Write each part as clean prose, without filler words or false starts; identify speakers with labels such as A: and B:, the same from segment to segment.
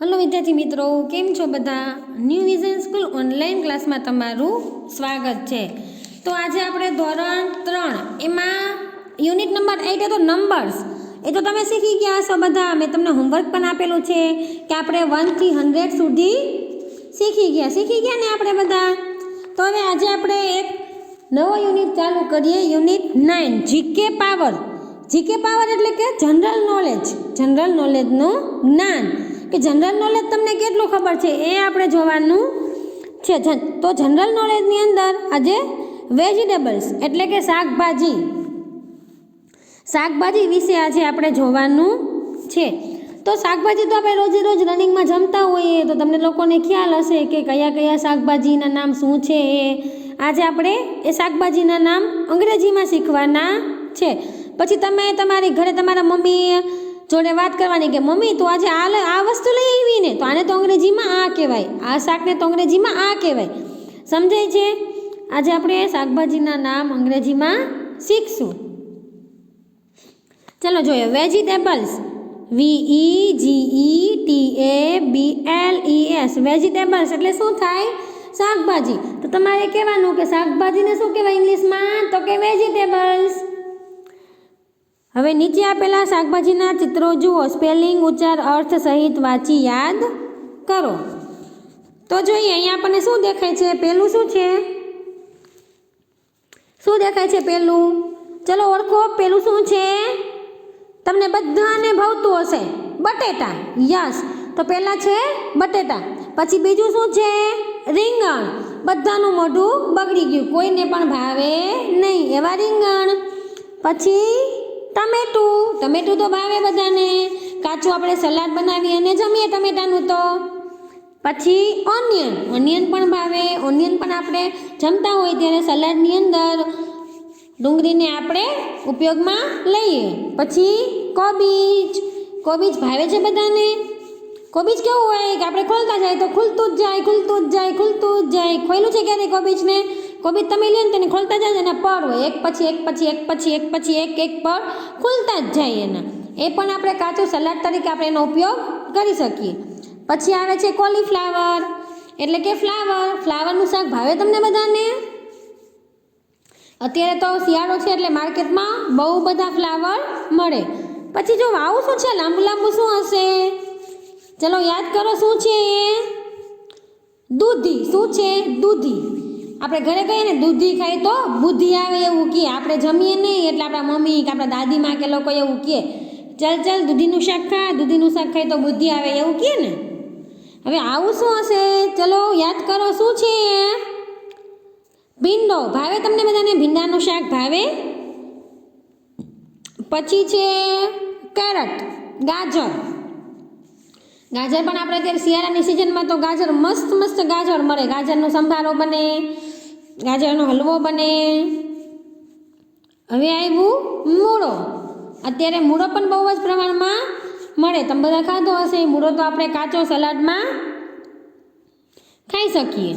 A: Hello विद्यार्थी मित्रों, केम छो बधा? New vision school online class में तमारू स्वागत है। तो आज आपणे धोरण 3 एमां यूनिट नंबर 8 है तो नंबर्स ए तो तमे शीखी गया हशो बधा। मैं तमने होमवर्क पण आपेलुं छे कि आपणे 1 થી 100 सुधी शीखी गया ने आपणे बधा। तो हवे आज आपणे एक नवो यूनिट चालू करीए, unit 9 GK power. GK power एटले के जनरल नॉलेजनुं ज्ञान कि जनरल नॉलेज तमने केटલું खबर छे ए आपणे जोवानुं छे। तो जनरल नॉलेजनी अंदर आजे वेजिटेबल्स एटले के शाकभाजी विषे आजे आपणे जोवानुं छे। तो शाकभाजी तो आपणे रोजे रोज रनिंग में जमता होईए तो तमने लोकोने ख्याल हशे कि कया कया शाकभाजीना नाम शुं छे। आज आपणे ए शाकभाजीना नाम अंग्रेजीमां शीखवाना छे। पछी तमे तमारी घरे तमारा मम्मी जोड़े बात करवानी कि मम्मी तो आज आ वस्तु लई आवी ने तो आने तो अंग्रेजी में आ कहेवाय, आ शाक ने तो अंग्रेजी में आ कहेवाय। समझाय छे? आज आपणे शाकभाजीना नाम अंग्रेजी में शीखशुं। चलो जोईए वेजिटेबल्स VEGETABLES वेजिटेबल्स एटले शुं थाय? शाकभाजी। तो तमारे कहेवानुं कि शाकभाजी ने शुं कहेवाय इंग्लिश में? तो के वेजिटेबल्स। हवे नीचे आपेला शाकभाजीना चित्रों जुओ, स्पेलिंग उच्चार अर्थ सहित वांची याद करो। तो जोईए अहींया आपणे शुं देखाय छे? पेલું शुं छे? शुं देखाय छे पेલું? चलो ओळखो पेલું शुं छे? तमने बधाने भावतुं हशे बटेटा। यस, तो पेला छे बटेटा। पछी बीजुं शुं छे? રીંગણ। बधानुं मोढुं बगड़ी गयुं, कोईने पण भावे नहीं एवा રીંગણ। पछी टमेटું तो भावे बधाने, काचुं आपणे सलाड बनावी अने जमीए टमेटानुं तो। पछी ओनियन पण भावे, ओनियन पण आपणे जमता होय त्यारे सलाडनी अंदर डુંગળીને આપણે ઉપયોગમાં લઈએ। પછી કોબીજ ભાવે છે બધાને। કોબીજ કેવું હોય કે આપણે ખોલતા જાય તો ખુલતું જ જાય। ખોલ્યું છે ક્યારે કોબીજને? કોબીજ તમે લ્યો ને તેને ખોલતા જાય એના પર હોય, એક પછી એક પર ખુલતા જ જાય એના। એ પણ આપણે કાચું સલાડ તરીકે આપણે એનો ઉપયોગ કરી શકીએ। પછી આવે છે કોલીફ્લાવર એટલે કે ફ્લાવરનું શાક ભાવે તમને બધાને? અત્યારે તો શિયાળો છે એટલે માર્કેટમાં બહુ બધા ફ્લાવર મળે। પછી જો આવું શું છે લાંબુ શું હશે? ચલો યાદ કરો શું છે? દૂધી। શું છે? દૂધી। આપણે ઘરે કહીએ ને દૂધી ખાઈ તો બુદ્ધિ આવે એવું કહે। આપણે જમીએ નહીં એટલે આપણા મમ્મી કે આપણા દાદીમાં કે લોકો એવું કહે, ચાલ દૂધીનું શાક ખાય તો બુદ્ધિ આવે એવું કહે ને। હવે આવું શું હશે? ચલો યાદ કરો શું છે? ભીંડો ભાવે તમને બધાને? ભીંડાનું શાક ભાવે? પછી છે કેરટ, ગાજર પણ આપણે અત્યારે શિયાળાની સિઝનમાં તો ગાજર મસ્ત ગાજર મળે। ગાજરનો સંભારો બને, ગાજરનો હલવો બને। હવે આવ્યું મૂળો। અત્યારે મૂળો પણ બહુ જ પ્રમાણમાં મળે। તમે બધા ખાધો હશે મૂળો, તો આપણે કાચો સલાડમાં ખાઈ શકીએ।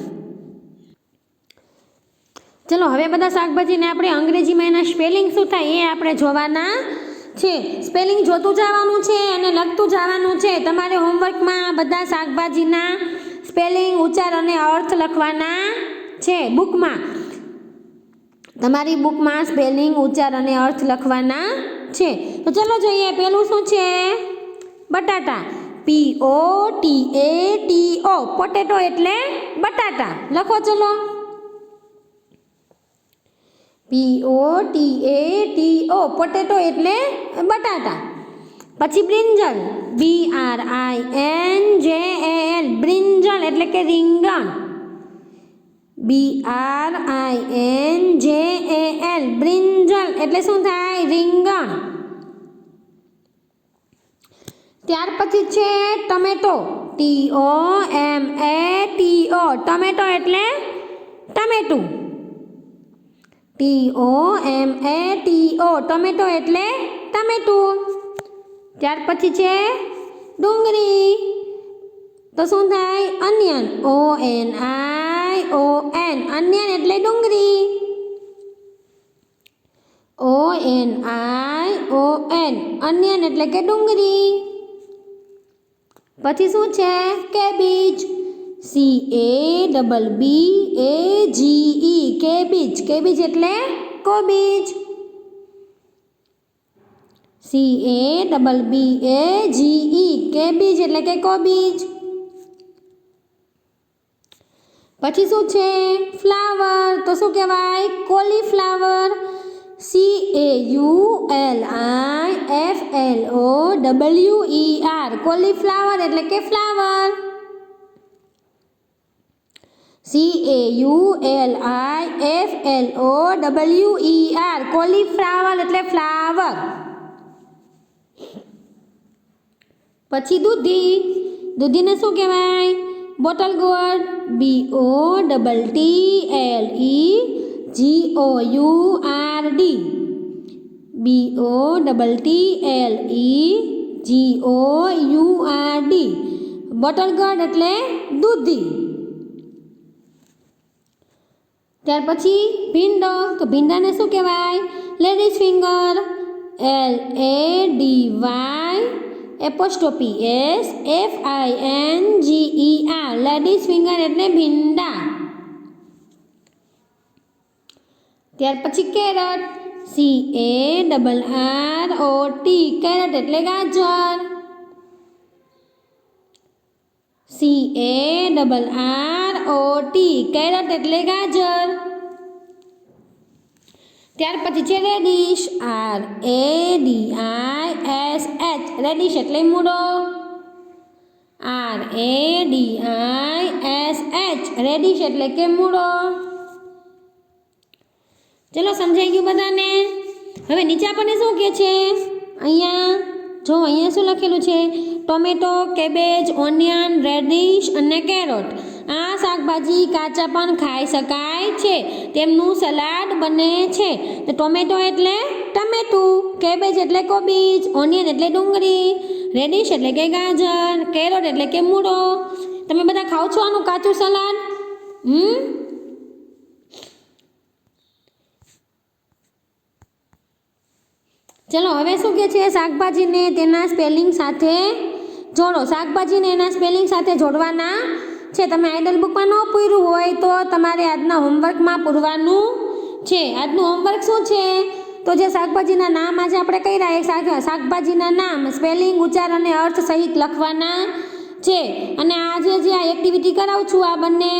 A: चलो हवे बधा शाकभाजी ने आपणे अंग्रेजीमां एना स्पेलिंग शुं थाय ए आपणे जोवाना छे। स्पेलिंग जोतुं जवानुं छे अने लखतुं जवानुं छे। तमारे होमवर्कमां बधा शाकभाजीना स्पेलिंग उच्चार अने अर्थ लखवाना छे। बुकमां तमारी बुकमां स्पेलिंग उच्चार अने अर्थ लखवाना छे। तो चलो जोईए पेलुं शुं छे? बटाटा। POTATO पोटेटो एटले बटाटा लखो। चलो POTATO पोटेटो एटले बटाटा। पछी ब्रिंजल BRINJAL ब्रिंजल एटले के રીંગણ। BRINJAL ब्रिंजल एटले शुं थाय? રીંગણ। त्यार पछी छे टमेटो TOMATO टमेटो एटले टमेटું। TOMATO टमेटो एटले टमेटું। त्यार पछी छे डુંગળી तो शुं थाय? ऑनियन ONION ऑनियन एटले डુંગળી। ONION ऑनियन एटले के डુંગળી। પછી શું છે કેબીજ, CABBAGE કેબીજ, કેબીજ એટલે કોબીજ, CABBAGE કેબીજ એટલે કે કોબીજ. પછી શું છે ફ્લાવર, તો શું કહેવાય કોલીફ્લાવર, CAULIFLOWER કોલીફ્લાવર એટલે કે ફ્લાવર, CAULIFLOWER કોલીફ્લાવર એટલે ફ્લાવર. પછી દૂધી, દૂધીને શું કહેવાય બોટલ ગોર્ડ, BOTTLEGOURD બોટલ ગોર્ડ એટલે દૂધી. ત્યાર પછી ભીંડો, તો ભીંડાને શું કહેવાય ladies finger, LADYFINGER ladies finger એટલે ભીંડા. ત્યાર પછી કેરટ, CARROT કેરટ એટલે ગાજર, CARROT કેરટ એટલે ગાજર. ત્યાર પછી છે રેડિશ, RADISH રેડિશ એટલે મૂળો, RADISH રેડિશ એટલે કે મૂળો. ચલો સમજાઈ ગયું બધાને. હવે નીચે આપણને શું કહે છે અહીંયા જો, અહીંયા શું લખેલું છે ટોમેટો, કેબેજ, ઓનિયન, રેડિશ અને કેરોટ. આ શાકભાજી કાચા પણ ખાઈ શકાય છે, તેમનું સલાડ બને છે. તો ટોમેટો એટલે ટમેટું, કેબેજ એટલે કોબીજ, ઓનિયન એટલે ડુંગળી, રેડિશ એટલે કે ગાજર, કેરોટ એટલે કે મૂળો. તમે બધા ખાઓ છો આનું કાચું સલાડ? ચલો હવે શું કહે છે શાકભાજીને તેના સ્પેલિંગ સાથે જોડો. શાકભાજીને એના સ્પેલિંગ સાથે જોડવાના છે. તમે આઈડલ બુકમાં ન પૂર્યું હોય તો તમારે આજના હોમવર્કમાં પૂરવાનું છે. આજનું હોમવર્ક શું છે તો જે શાકભાજીના નામ આજે આપણે કહી રહ્યા શાકભાજીના નામ સ્પેલિંગ, ઉચ્ચાર અને અર્થ સહિત લખવાના છે. અને આજે જે આ એક્ટિવિટી કરાવું છું આ બંને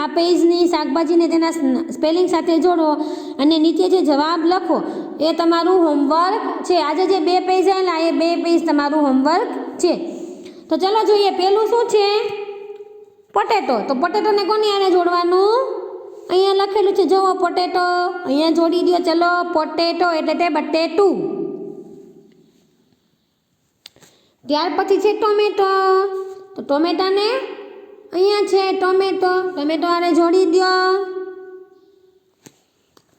A: આ પેજની શાકભાજીને તેના સ્પેલિંગ સાથે જોડો અને નીચે જે જવાબ લખો એ તમારું હોમવર્ક છે. આજે જે 2 પેજ આવેલા એ 2 પેજ તમારું હોમવર્ક છે. તો ચલો જોઈએ પહેલું શું છે પોટેટો. તો પોટેટોને કોની આને જોડવાનું? અહીંયા લખેલું છે જુઓ પોટેટો, અહીંયા જોડી દો. ચલો પોટેટો એટલે તે બટેટું. ત્યાર પછી છે ટોમેટો. તો ટોમેટાને અહીંયા છે ટોમેટો, ટોમેટો આને જોડી દો.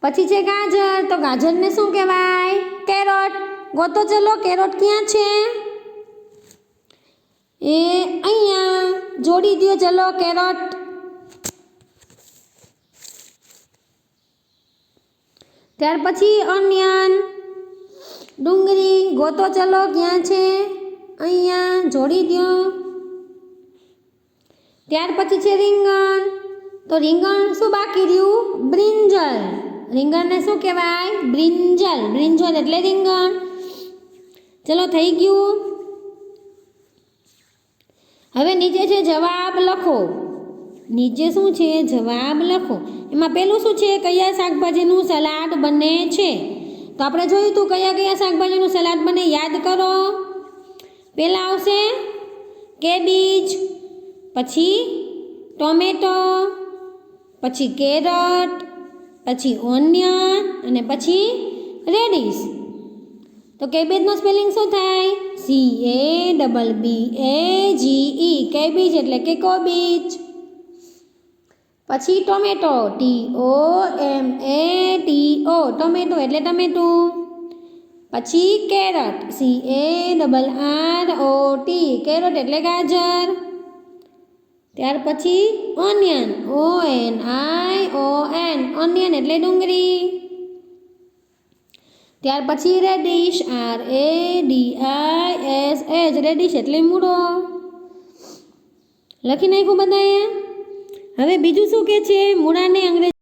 A: પછી છે ગાજર. તો ગાજરને શું કહેવાય? કેરોટ. ગોતો ચલો કેરોટ ક્યાં છે? એ અહીંયા જોડી દો. ચલો કેરોટ. ત્યાર પછી ઓનિયન ડુંગળી ગોતો ચલો ક્યાં છે? અહીંયા જોડી દો. ત્યાર પછી છે રીંગણ. તો રીંગણ શું બાકી રહ્યું? બ્રિંજલ. રીંગણને શું કહેવાય? બ્રિંજલ. બ્રિંજલ એટલે રીંગણ. ચલો થઈ ગયું. હવે નીચે છે જવાબ લખો. નીચે શું છે? જવાબ લખો. એમાં પહેલું શું છે? કયા શાકભાજીનું સલાડ બને છે? તો આપણે જોયું હતું કયા કયા શાકભાજીનું સલાડ બને યાદ કરો. પહેલાં આવશે કેબીજ, પછી ટોમેટો, પછી કેરટ, પછી ઓનિયન અને પછી રેડિશ. તો કેબેજનો સ્પેલિંગ શું થાય? CABBAGE કેબીજ એટલે કે કોબીજ. પછી ટોમેટો TOMATO ટોમેટો એટલે ટમેટું. પછી કેરટ CARROT કેરટ એટલે ગાજર. ત્યાર પછી ઓનિયન ONION ઓનિયન એટલે ડુંગળી. ત્યાર પછી રેડિશ RADISH રેડિશ એટલે મૂળો. લખી નાખ્યું બધાએ? હવે બીજું શું કે છે? મૂળાને અંગ્રેજી